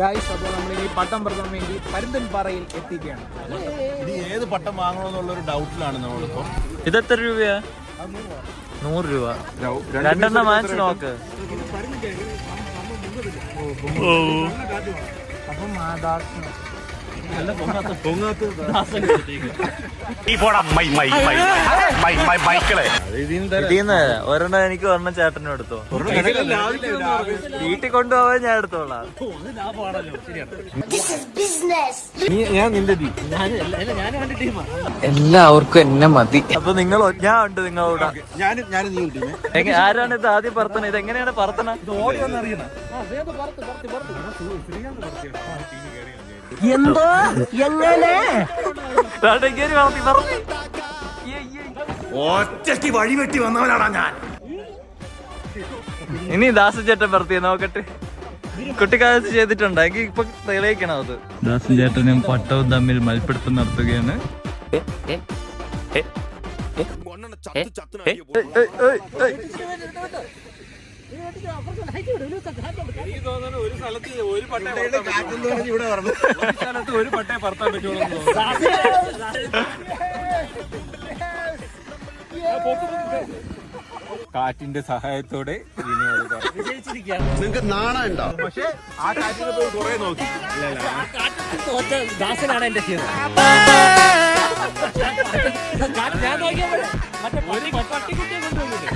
Guys, അപ്പോൾ നമ്മൾ ഈ പട്ടം പറത്താൻ വേണ്ടി പരുന്തൻപാറയിൽ എത്തിക്കുകയാണ്. ഇനി ഏത് പട്ടം വാങ്ങണമെന്നുള്ളൊരു ഡൗട്ടിലാണ് നമ്മളിപ്പോ. ഇതെത്ര രൂപയാ? 100 രൂപ. രണ്ടെണ്ണം വാങ്ങിച്ചു നോക്ക്. അപ്പം ഇതിന്ന് ഒരെണ്ണം എനിക്ക് ഒരെണ്ണം ചേട്ടനും എടുത്തോ. വീട്ടിൽ കൊണ്ടുപോവാൻ ഞാൻ എടുത്തോളാം. എല്ലാവർക്കും എന്നെ മതി. അപ്പൊ നിങ്ങൾ ഞാൻ ഉണ്ട് നിങ്ങളോട്. ആരാണ് ഇത് ആദ്യം പറത്തണ? ഇത് എങ്ങനെയാണ് പറത്തണ? എന്തോ എങ്ങനെ ഒറ്റയ്ക്ക് വഴിവെട്ടി വന്നവനാണ് ഞാൻ. ഇനി ദാസൻ ചേട്ടൻ പറത്തിയ നോക്കട്ടെ. കുട്ടിക്കാലത്ത് ചെയ്തിട്ടുണ്ടോ? എങ്കിൽ ഇപ്പൊ തെളിയിക്കണം അത്. ദാസൻ ചേട്ടനും പട്ടവും തമ്മിൽ മൽപ്പിടുത്തം നടത്തുകയാണ്. ഒരു പട്ടേ പറത്താൻ പറ്റുള്ളൂ. കാറ്റിന്റെ സഹായത്തോടെ നിങ്ങൾക്ക് നാണം ഉണ്ടോ? പക്ഷെ ആ കാറ്റിനെ പോയി കുറെ നോക്കി. ദാസനാണ് എന്റെ ഹീറോ. ഞാൻ നോക്കിയപ്പോൾ മറ്റേ പട്ടിക്കുട്ടിയെ കൊണ്ടുവന്നില്ലേ?